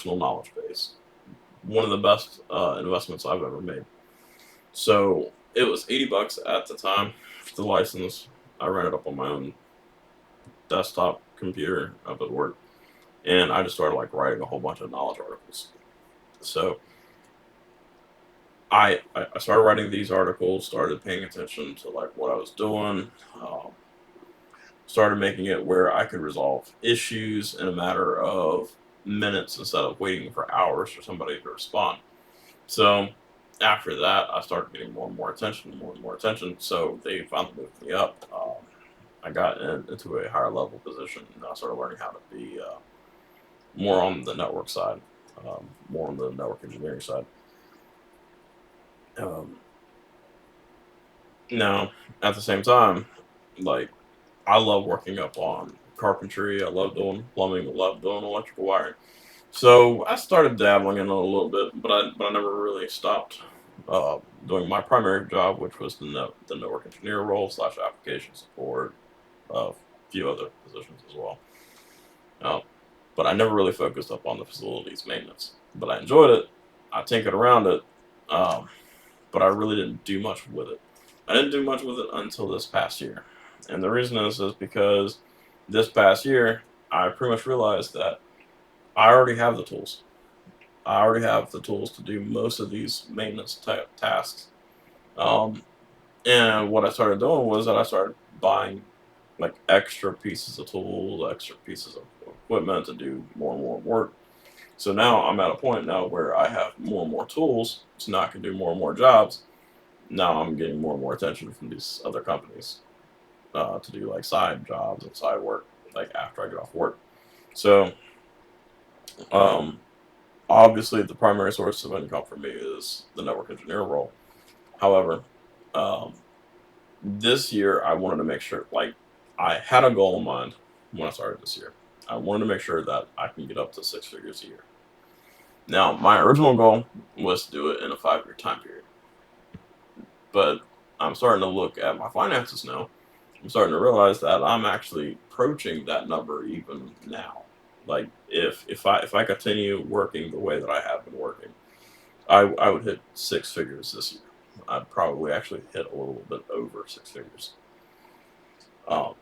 professional knowledge base. One of the best investments I've ever made. So it was $80 at the time for the license. I ran it up on my own desktop computer up at work, and I just started like writing a whole bunch of knowledge articles. So I started writing these articles, started paying attention to like what I was doing, um, started making it where I could resolve issues in a matter of minutes instead of waiting for hours for somebody to respond. So after that, I started getting more and more attention, more and more attention. So they finally moved me up. I got into a higher level position, and I started learning how to be more on the network side, more on the network engineering side. Um, Now, at the same time, like I love working up on carpentry. I love doing plumbing. I love doing electrical wiring. So I started dabbling in it a little bit, but I never really stopped doing my primary job, which was the network engineer role slash application support, a few other positions as well. Uh, but I never really focused up on the facilities maintenance. But I enjoyed it. I tinkered around it, um, but I really didn't do much with it. I didn't do much with it until this past year, and the reason is because this past year I pretty much realized that I already have the tools. I already have the tools to do most of these maintenance type tasks. Um, and what I started doing was that I started buying like extra pieces of tools, extra pieces of equipment to do more and more work. So now I'm at a point now where I have more and more tools, so now I can do more and more jobs. Now I'm getting more and more attention from these other companies to do like side jobs and side work, like after I get off work. So um, obviously, the primary source of income for me is the network engineer role. However, um, this year I wanted to make sure, like, I had a goal in mind when I started this year. I wanted to make sure that I can get up to six figures a year. Now, my original goal was to do it in a 5 year time period, but I'm starting to look at my finances now. I'm starting to realize that I'm actually approaching that number even now. Like, if I continue working the way that I have been working, I would hit six figures this year. I'd probably actually hit a little bit over six figures. Um,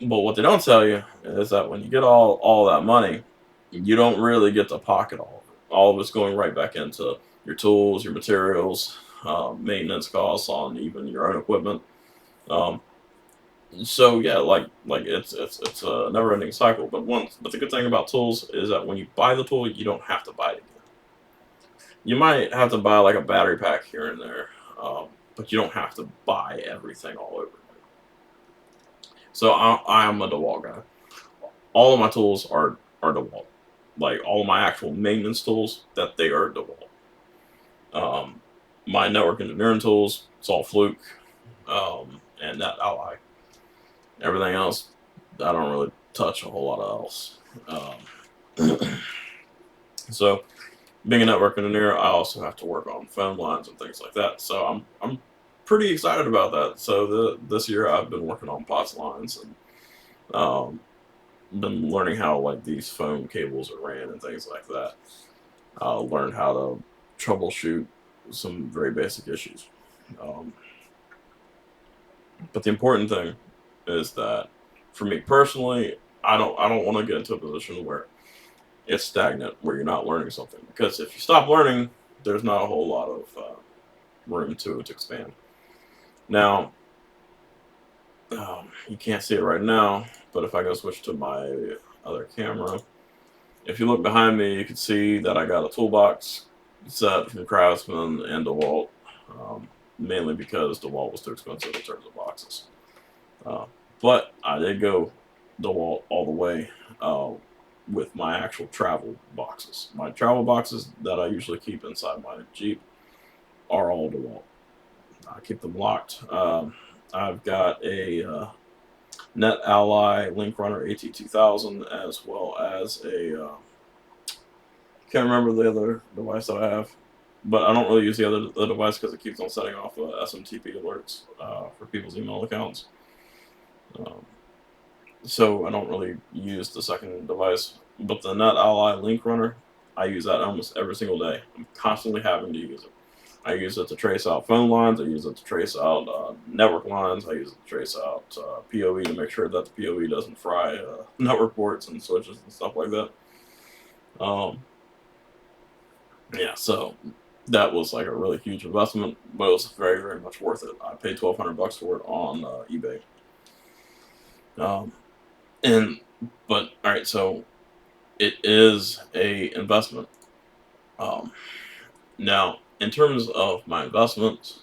but what they don't tell you is that when you get all that money, you don't really get to pocket all of it. All of it's going right back into your tools, your materials, maintenance costs on even your own equipment. Um, so yeah, like it's a never ending cycle. But the good thing about tools is that when you buy the tool, you don't have to buy it again. You might have to buy like a battery pack here and there, but you don't have to buy everything all over again. So I'm a DeWalt guy. All of my tools are DeWalt. Like all of my actual maintenance tools, that they are DeWalt. Um, my network engineering tools, it's all Fluke, and that Ally. Everything else, I don't really touch a whole lot of else. So being a network engineer, I also have to work on phone lines and things like that. So I'm pretty excited about that. So this year I've been working on POTS lines and um, been learning how like these phone cables are ran and things like that. Learned how to troubleshoot some very basic issues. Um, but the important thing is that for me personally, I don't want to get into a position where it's stagnant, where you're not learning something. Because if you stop learning, there's not a whole lot of room to expand. Now, you can't see it right now, but if I go switch to my other camera, if you look behind me, you can see that I got a toolbox set from Craftsman and DeWalt, mainly because DeWalt was too expensive in terms of boxes. Uh, but I did go DeWalt all the way with my actual travel boxes. My travel boxes that I usually keep inside my Jeep are all DeWalt. I keep them locked. I've got a Net Ally Link Runner AT2000 as well as a can't remember the other device that I have, but I don't really use the device because it keeps on setting off SMTP alerts for people's email accounts. Um, so I don't really use the second device. But the Net Ally Link Runner, I use that almost every single day. I'm constantly having to use it. I use it to trace out phone lines. I use it to trace out network lines. I use it to trace out PoE to make sure that the PoE doesn't fry network ports and switches and stuff like that. Um, yeah, so that was like a really huge investment, but it was very, very much worth it. I paid $1,200 for it on eBay. Um, and but all right, so it is a investment. Um, Now, in terms of my investments,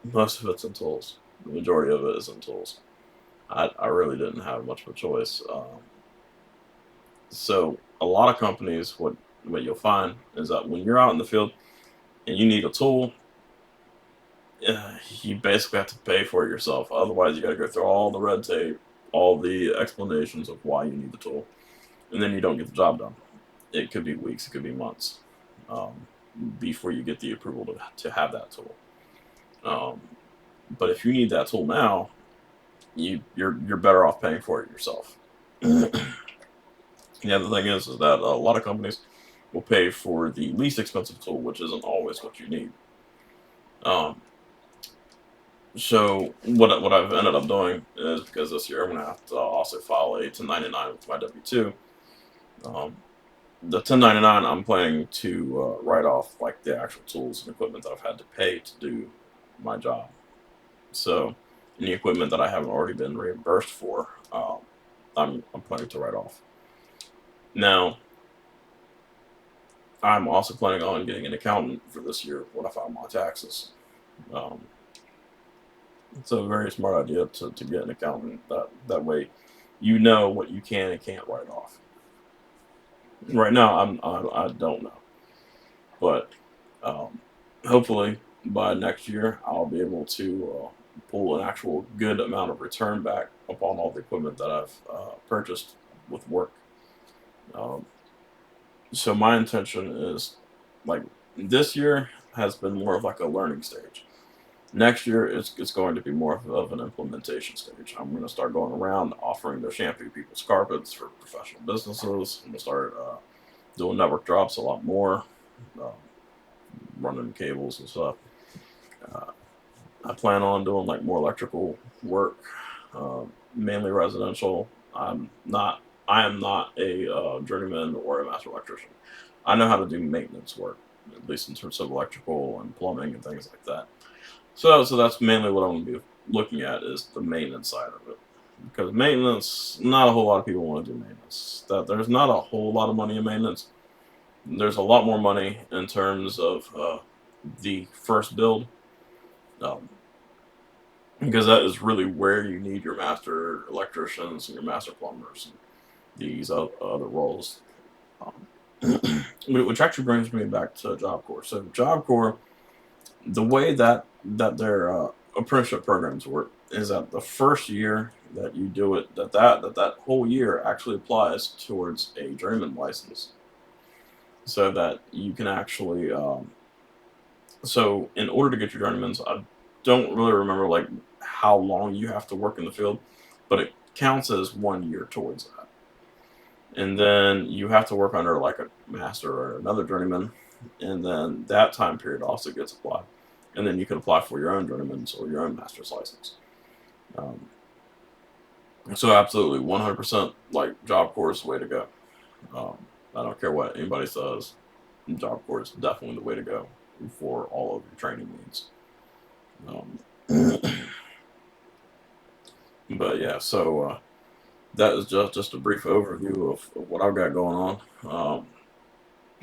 most of it's in tools. The majority of it is in tools. I really didn't have much of a choice. So a lot of companies, what you'll find is that when you're out in the field and you need a tool, you basically have to pay for it yourself. Otherwise, you got to go through all the red tape, all the explanations of why you need the tool, and then you don't get the job done. It could be weeks, it could be months, um, before you get the approval to have that tool. Um, but if you need that tool now, you're better off paying for it yourself. Yeah, the thing is that a lot of companies will pay for the least expensive tool, which isn't always what you need. Um, so what I've ended up doing is, because this year I'm gonna have to also file a 1099 with my W-2. Um, the 1099 I'm planning to write off like the actual tools and equipment that I've had to pay to do my job. So any equipment that I haven't already been reimbursed for, I'm planning to write off. Now, I'm also planning on getting an accountant for this year when I file my taxes. Um, it's a very smart idea to get an accountant. That way, you know what you can and can't write off. Right now, I don't know, but um, hopefully by next year I'll be able to pull an actual good amount of return back upon all the equipment that I've purchased with work. Um, so my intention is, like, this year has been more of like a learning stage. Next year it's going to be more of an implementation stage. I'm going to start going around offering to shampoo people's carpets for professional businesses. I'm going to start doing network drops a lot more, um, running cables and stuff. Uh, I plan on doing like more electrical work, mainly residential. I am not a journeyman or a master electrician. I know how to do maintenance work, at least in terms of electrical and plumbing and things like that. So that's mainly what I'm going to be looking at, is the maintenance side of it. Because maintenance, not a whole lot of people want to do maintenance. That there's not a whole lot of money in maintenance. There's a lot more money in terms of the first build, um, because that is really where you need your master electricians and your master plumbers and these other roles. Which actually brings me back to Job Corps. So Job Corps, the way that their apprenticeship programs work is that the first year that you do it, that whole year actually applies towards a journeyman license, so that you can actually. So in order to get your journeyman's, I don't really remember like how long you have to work in the field, but it counts as 1 year towards that. And then you have to work under like a master or another journeyman, and then that time period also gets applied, and then you can apply for your own journeyman's or your own master's license. Um, so absolutely, 100%, like Job Corps is the way to go. Um, I don't care what anybody says. Job Corps is definitely the way to go for all of your training needs. Um, but yeah, so that is just a brief overview of what I've got going on.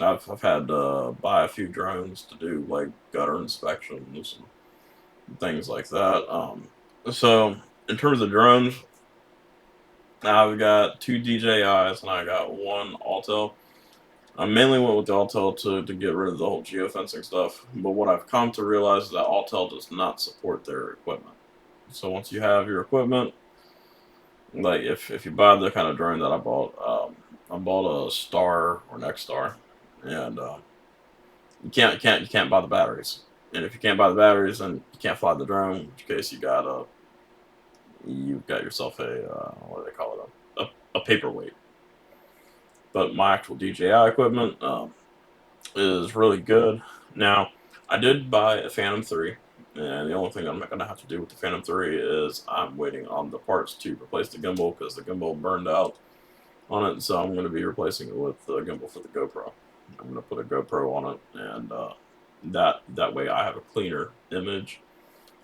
I've had to buy a few drones to do like gutter inspections and things like that. So in terms of drones, I've got two DJIs and I got one Autel. I mainly went with the Autel to get rid of the whole geofencing stuff, but what I've come to realize is that Autel does not support their equipment. So once you have your equipment, like if you buy the kind of drone that I bought a Star or Nexstar, and you can't buy the batteries. And if you can't buy the batteries, then you can't fly the drone. In which case, you've got yourself a what do they call it, a paperweight. But my actual DJI equipment, is really good. Now, I did buy a Phantom 3, and the only thing I'm going to have to do with the Phantom 3 is I'm waiting on the parts to replace the gimbal because the gimbal burned out on it, so I'm going to be replacing it with the gimbal for the GoPro. I'm going to put a GoPro on it, and that way I have a cleaner image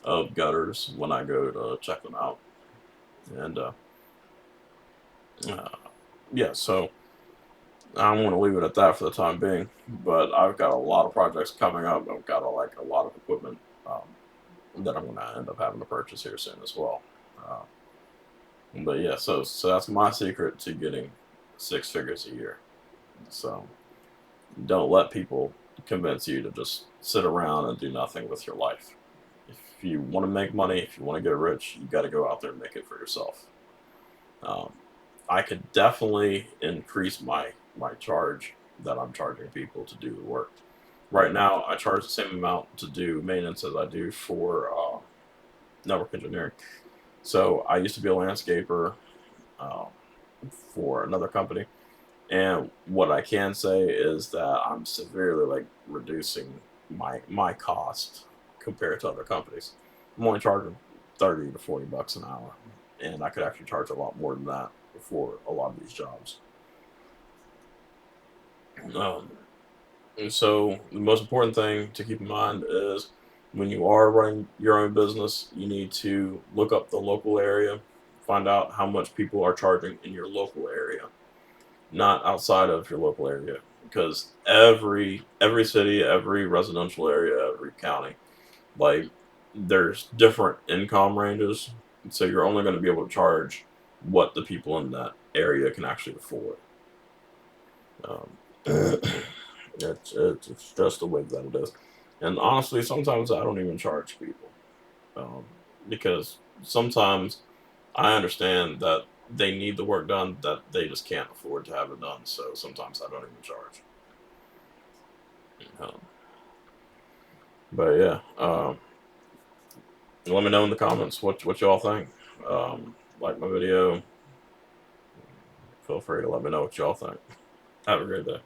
of gutters when I go to check them out. And uh, yeah, so I'm going to leave it at that for the time being. But I've got a lot of projects coming up. I've got a lot of equipment that I'm going to end up having to purchase here soon as well. Uh, but yeah, so that's my secret to getting 6 figures a year. So don't let people convince you to just sit around and do nothing with your life. If you want to make money, if you want to get rich, you got to go out there and make it for yourself. Um, I could definitely increase my charge that I'm charging people to do the work. Right now, I charge the same amount to do maintenance as I do for network engineering. So I used to be a landscaper uh, for another company, and what I can say is that I'm severely like reducing my cost compared to other companies. I'm only charging 30 to 40 bucks an hour, and I could actually charge a lot more than that for a lot of these jobs. Um, and so the most important thing to keep in mind is when you are running your own business, you need to look up the local area, find out how much people are charging in your local area, not outside of your local area, because every city, every residential area, every county, like there's different income ranges, so you're only going to be able to charge what the people in that area can actually afford. Um, it's just the way that it is, and honestly, sometimes I don't even charge people um, because sometimes I understand that they need the work done that they just can't afford to have it done. So sometimes I don't even charge. Um, but yeah, let me know in the comments what y'all think. Like my video. Feel free to let me know what y'all think. Have a great day.